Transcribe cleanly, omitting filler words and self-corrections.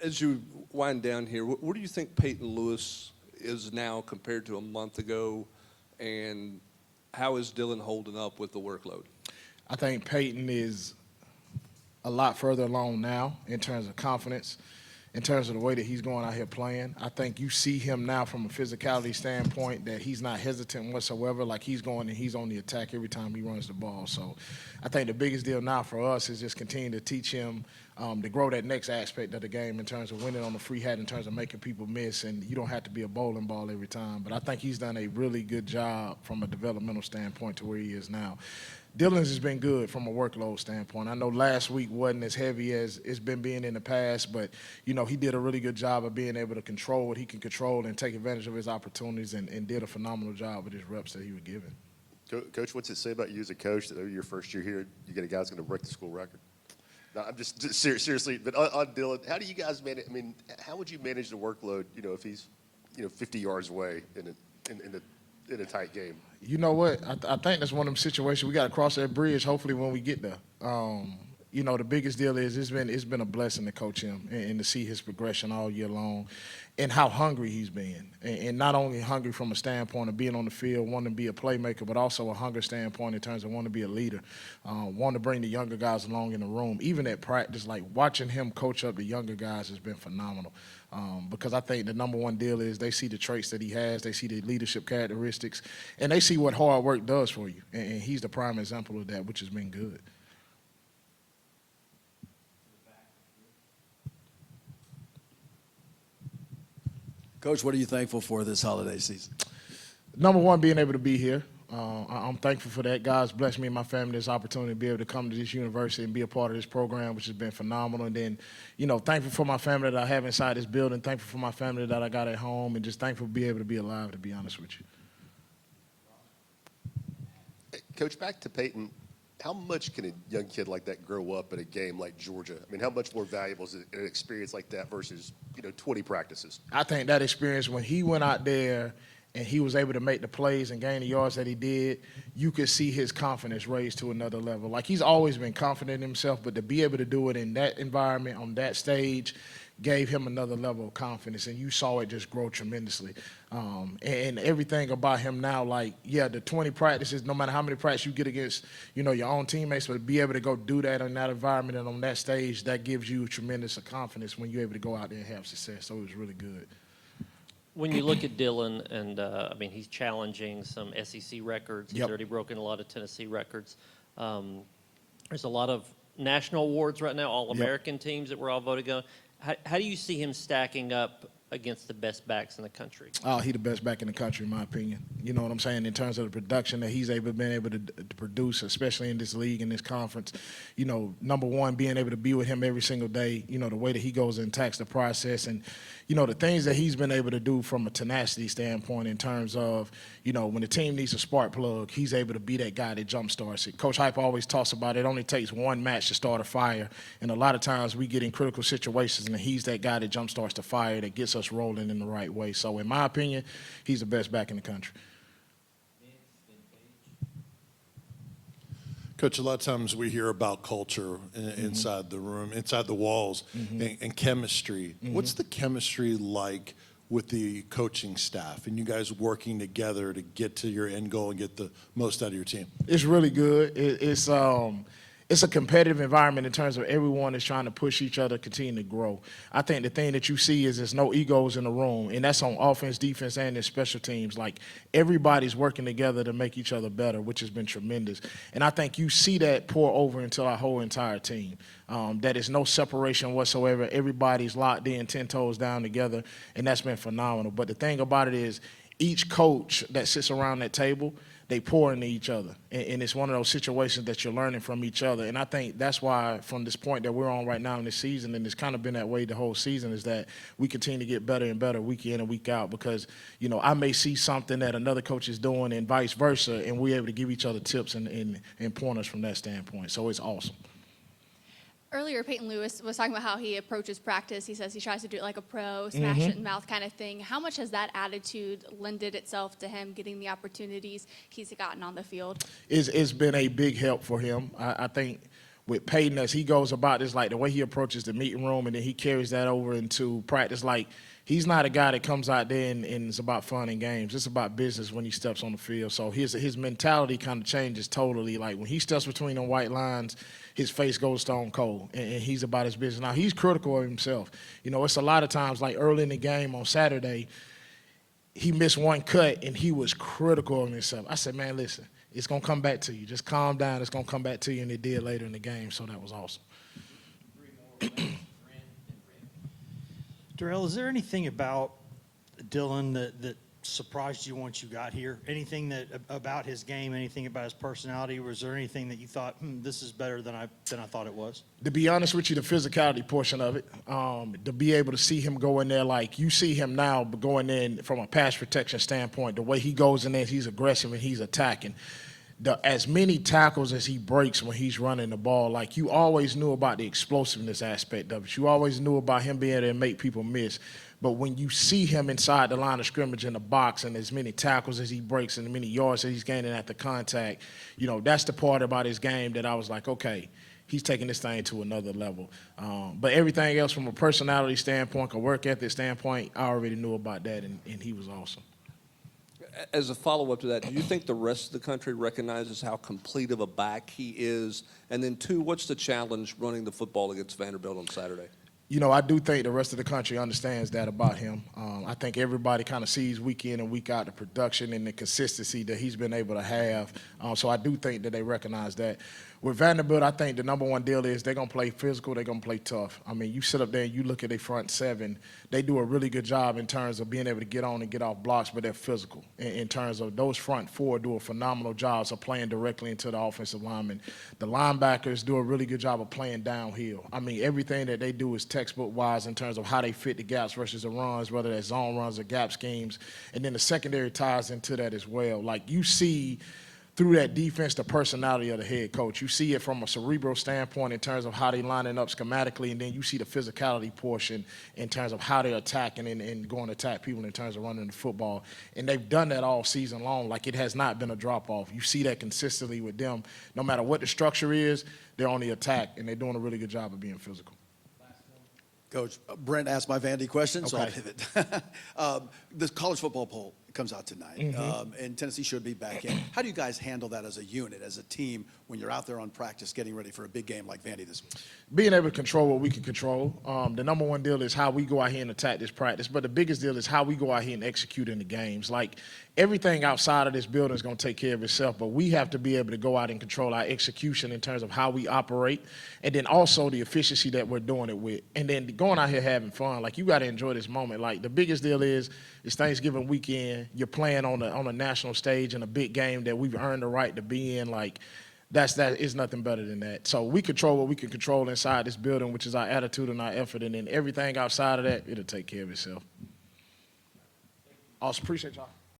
As you wind down here, where do you think Peyton Lewis is now compared to a month ago, and how is Dylan holding up with the workload? I think Peyton is a lot further along now in terms of confidence, in terms of the way that he's going out here playing. I think you see him now from a physicality standpoint that he's not hesitant whatsoever. Like, he's going and he's on the attack every time he runs the ball. So I think the biggest deal now for us is just continue to teach him to grow that next aspect of the game in terms of winning on the free hat, in terms of making people miss, and you don't have to be a bowling ball every time. But I think he's done a really good job from a developmental standpoint to where he is now. Dylan's has been good from a workload standpoint. I know last week wasn't as heavy as it's been being in the past, but, you know, he did a really good job of being able to control what he can control and take advantage of his opportunities, and did a phenomenal job with his reps that he was given. Coach, what's it say about you as a coach that your first year here, you get a guy who's going to break the school record? No, I'm just seriously, but on Dylan, how do you guys manage? I mean, how would you manage the workload, you know, if he's, 50 yards away in a tight game? You know what? I think that's one of them situations we got to cross that bridge. Hopefully, when we get there. The biggest deal is it's been a blessing to coach him and to see his progression all year long, and how hungry he's been, and not only hungry from a standpoint of being on the field, wanting to be a playmaker, but also a hunger standpoint in terms of wanting to be a leader, wanting to bring the younger guys along in the room. Even at practice, like watching him coach up the younger guys has been phenomenal. Because I think the number one deal is they see the traits that he has, they see the leadership characteristics, and they see what hard work does for you. And he's the prime example of that, which has been good. Coach, what are you thankful for this holiday season? Number one, being able to be here. I'm thankful for that. God's blessed me and my family this opportunity to be able to come to this university and be a part of this program, which has been phenomenal. And then, thankful for my family that I have inside this building, thankful for my family that I got at home, and just thankful to be able to be alive, to be honest with you. Coach, back to Peyton, how much can a young kid like that grow up at a game like Georgia? I mean, how much more valuable is an experience like that versus, 20 practices? I think that experience, when he went out there and he was able to make the plays and gain the yards that he did, you could see his confidence raised to another level. Like, he's always been confident in himself, but to be able to do it in that environment, on that stage, gave him another level of confidence, and you saw it just grow tremendously. And everything about him now, like, the 20 practices, no matter how many practices you get against, your own teammates, but be able to go do that in that environment and on that stage, that gives you tremendous confidence when you're able to go out there and have success. So it was really good. When you look at Dylan, and he's challenging some SEC records. He's already broken a lot of Tennessee records. There's a lot of national awards right now, All-American teams that we're all voting on. How do you see him stacking up against the best backs in the country? Oh, he's the best back in the country, in my opinion. You know what I'm saying? In terms of the production that he's been able to produce, especially in this league, in this conference. Number one, being able to be with him every single day, the way that he goes and attacks the process, and, the things that he's been able to do from a tenacity standpoint in terms of, when the team needs a spark plug, he's able to be that guy that jumpstarts it. Coach Hype always talks about it only takes one match to start a fire, and a lot of times we get in critical situations, and he's that guy that jumpstarts the fire, that gets us rolling in the right way. So in my opinion, he's the best back in the country. Coach, a lot of times we hear about culture inside the room, inside the walls, and chemistry. What's the chemistry like with the coaching staff and you guys working together to get to your end goal and get the most out of your team? It's really good. It's a competitive environment in terms of everyone is trying to push each other, continue to grow. I think the thing that you see is there's no egos in the room, and that's on offense, defense, and in special teams. Like, everybody's working together to make each other better, which has been tremendous. And I think you see that pour over into our whole entire team. That is no separation whatsoever. Everybody's locked in, 10 toes down together, and that's been phenomenal. But the thing about it is, each coach that sits around that table, they pour into each other. And it's one of those situations that you're learning from each other. And I think that's why, from this point that we're on right now in this season, and it's kind of been that way the whole season, is that we continue to get better and better week in and week out. Because, I may see something that another coach is doing and vice versa, and we're able to give each other tips and pointers from that standpoint. So it's awesome. Earlier, Peyton Lewis was talking about how he approaches practice. He says he tries to do it like a pro, smash it in mouth kind of thing. How much has that attitude lended itself to him getting the opportunities he's gotten on the field? It's been a big help for him. I think with Peyton, as he goes about this, like the way he approaches the meeting room and then he carries that over into practice, like he's not a guy that comes out there and it's about fun and games. It's about business when he steps on the field. So his mentality kind of changes totally. Like when he steps between the white lines, his face goes stone cold, and he's about his business. Now, he's critical of himself. You know, it's a lot of times, like early in the game on Saturday, he missed one cut, and he was critical of himself. I said, man, listen, it's going to come back to you. Just calm down. It's going to come back to you, and it did later in the game, so that was awesome. Darrell, is there anything about Dylan that surprised you once you got here? Anything that about his game, anything about his personality? Was there anything that you thought, this is better than I thought it was? To be honest with you, the physicality portion of it, to be able to see him go in there, like you see him now going in from a pass protection standpoint, the way he goes in there, he's aggressive and he's attacking. As many tackles as he breaks when he's running the ball, like you always knew about the explosiveness aspect of it. You always knew about him being able to make people miss. But when you see him inside the line of scrimmage in the box and as many tackles as he breaks and as many yards that he's gaining at the contact, you know, that's the part about his game that I was like, okay, he's taking this thing to another level. But everything else from a personality standpoint, a work ethic standpoint, I already knew about that, and he was awesome. As a follow-up to that, do you think the rest of the country recognizes how complete of a back he is? And then, two, what's the challenge running the football against Vanderbilt on Saturday? You know, I do think the rest of the country understands that about him. I think everybody kind of sees week in and week out the production and the consistency that he's been able to have. So I do think that they recognize that. With Vanderbilt, I think the number one deal is they're going to play physical, they're going to play tough. I mean, you sit up there and you look at their front seven, they do a really good job in terms of being able to get on and get off blocks, but they're physical. In terms of those front four do a phenomenal job of playing directly into the offensive linemen. The linebackers do a really good job of playing downhill. I mean, everything that they do is textbook-wise in terms of how they fit the gaps versus the runs, whether that's zone runs or gap schemes. And then the secondary ties into that as well. Like you see through that defense, the personality of the head coach. You see it from a cerebral standpoint in terms of how they lining up schematically, and then you see the physicality portion in terms of how they're attacking and going to attack people in terms of running the football. And they've done that all season long. Like it has not been a drop-off. You see that consistently with them. No matter what the structure is, they're on the attack, and they're doing a really good job of being physical. Coach, Brent asked my Vandy question, so I'll Okay. pivot. The college football poll comes out tonight, and Tennessee should be back in. How do you guys handle that as a unit, as a team, when you're out there on practice getting ready for a big game like Vandy this week? Being able to control what we can control. The number one deal is how we go out here and attack this practice, but the biggest deal is how we go out here and execute in the games. Like everything outside of this building is going to take care of itself, but we have to be able to go out and control our execution in terms of how we operate, and then also the efficiency that we're doing it with, and then going out here having fun. Like you got to enjoy this moment. Like the biggest deal is it's Thanksgiving weekend. You're playing on a national stage in a big game that we've earned the right to be in. Like that is nothing better than that. So we control what we can control inside this building, which is our attitude and our effort, and then everything outside of that, it'll take care of itself. Awesome. Appreciate y'all.